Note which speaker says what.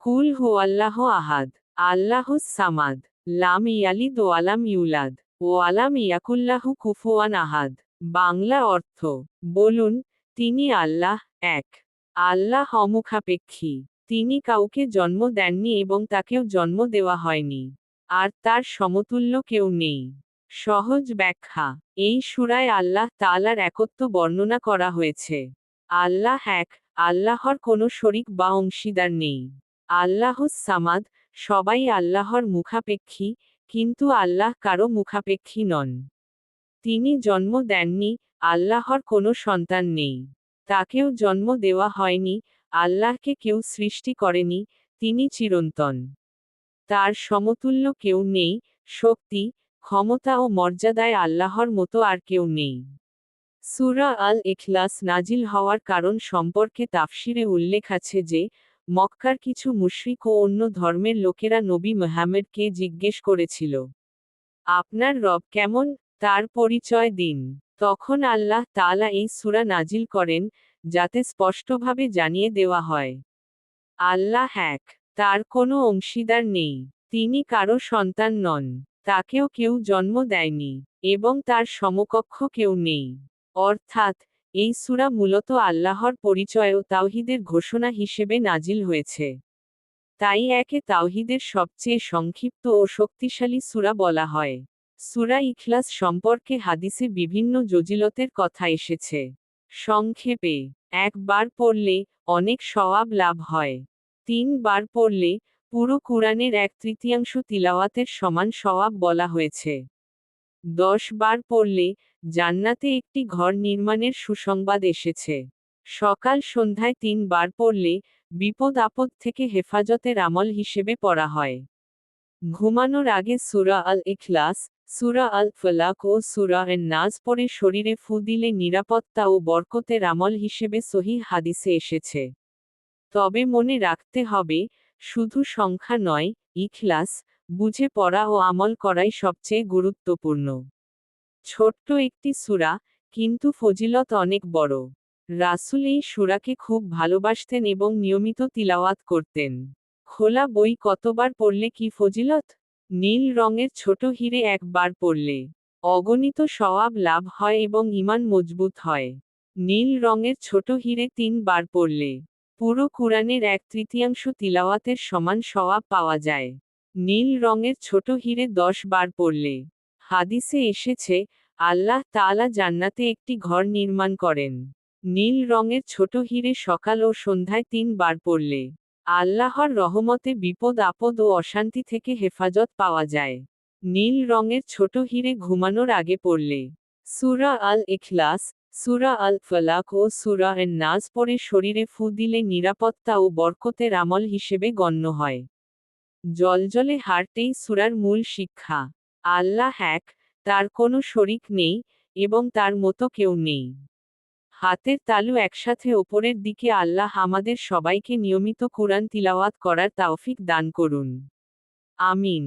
Speaker 1: কুল হুয়াল্লাহ আহাদ, আল্লাহুস সামাদ, লাম ইয়ালিদ ওয়ালাম ইউলাদ, ওয়ালাম ইয়াকুল্লাহু কুফুয়ান আহাদ। বাংলা অর্থ, বলুন, তিনি আল্লাহ এক। আল্লাহ অমুখাপেক্ষী। তিনি কাউকে জন্ম দেননি এবং তাকেও জন্ম দেওয়া হয়নি। আর তার সমতুল্য কেউ নেই। সহজ ব্যাখ্যা, এই সূরায় আল্লাহ তাআলার একত্ব বর্ণনা করা হয়েছে। আল্লাহ এক, আল্লাহর কোনো শরিক বা অংশীদার নেই। আল্লাহুস সামাদ, সবাই আল্লাহর মুখাপেক্ষী, কিন্তু আল্লাহ কারো মুখাপেক্ষী নন। তিনি জন্ম দেননি, আল্লাহর কোনো সন্তান নেই। তাকেও জন্ম দেওয়া হয়নি, আল্লাহকে কেউ সৃষ্টি করেনি, তিনি চিরন্তন। তার সমতুল্য কেউ নেই, শক্তি, ক্ষমতা ও মর্যাদায় আল্লাহর মতো আর কেউ নেই। সূরা আল ইখলাস নাজিল হওয়ার কারণ সম্পর্কে তাফসিরে উল্লেখ আছে যে, মক্কার কিছু মুশরিক ও অন্য ধর্মের লোকেরা নবী মুহাম্মদকে জিজ্ঞেস করেছিল, আপনার রব কেমন, তার পরিচয় দিন। তখন আল্লাহ তাআলা এই সূরা নাজিল করেন, যাতে স্পষ্টভাবে জানিয়ে দেওয়া হয়, আল্লাহ এক, তার কোনো অংশীদার নেই, তিনি কারো সন্তান নন, তাকেও কেউ জন্ম দেয়নি, এবং তার সমকক্ষ কেউ নেই। অর্থাৎ, এই সূরা মূলত আল্লাহর পরিচয় ও তাওহীদের ঘোষণা হিসেবে নাজিল হয়েছে। তাই একে তাওহীদের সবচেয়ে সংক্ষিপ্ত ও শক্তিশালী সূরা বলা হয়। সূরা ইখলাস সম্পর্কে হাদিসে বিভিন্ন জজিলতের কথা এসেছে। সংক্ষেপে, একবার পড়লে অনেক সওয়াব লাভ হয়। 3 বার পড়লে পুরো কুরআনের 1/3 তিলাওয়াতের সমান সওয়াব বলা হয়েছে। 10 বার পড়লে জান্নাতে একটি ঘর নির্মাণের সুসংবাদ এসেছে। সকাল সন্ধ্যায় 3 বার পড়লে বিপদ আপদ থেকে হেফাজতের আমল হিসেবে পড়া হয়। ঘুমানোর আগে সূরা আল ইখলাস, সূরা আল ফালাক ও সূরা এন নাজ পড়ে শরীরে ফু দিলে নিরাপত্তা ও বরকতের আমল হিসেবে সহিহ হাদিসে এসেছে। তবে মনে রাখতে হবে, শুধু সংখ্যা নয়, ইখলাস, বুঝে পড়া ও আমল করাই সবচেয়ে গুরুত্বপূর্ণ। ছোট্ট একটি সূরা, কিন্তু ফজিলত অনেক বড়। রাসূল এই সূরাকে খুব ভালোবাসতেন এবং নিয়মিত তিলাওয়াত করতেন। খোলা বই কতবার পড়লে কি ফজিলত? নীল রঙের ছোট হিরে একবার পড়লে অগণিত সওয়াব লাভ হয় এবং ঈমান মজবুত হয়। নীল রঙের ছোট হিরে 3 বার পড়লে পুরো কুরআনের 1/3 তিলাওয়াতের সমান সওয়াব পাওয়া যায়। নীল রঙের ছোট হিরে 10 বার পড়লে, হাদিসে এসেছে, আল্লাহ তাআলা জান্নাতে একটি ঘর নির্মাণ করেন। নীল রঙের ছোট হিরে সকাল ও সন্ধ্যায় 3 বার পড়লে আল্লাহর রহমতে বিপদ আপদ ও অশান্তি থেকে হেফাজত পাওয়া যায়। নীল রঙের ছোট হিরে ঘুমানোর আগে পড়লে সূরা আল ইখলাস, সূরা আল ফালাক ও সূরা এন নাজ পড়ে শরীরে ফু দিলে নিরাপত্তা ও বরকতের আমল হিসেবে গণ্য হয়। জলজলে হার্ট এই সূরার মূল শিক্ষা। আল্লাহ এক, তার কোনো শরিক নেই, এবং তার মতো কেউ নেই। হাতের তালু একসাথে ওপরের দিকে আল্লাহ আমাদের সবাইকে নিয়মিত কুরআন তিলাওয়াত করার তাওফিক দান করুন। আমিন।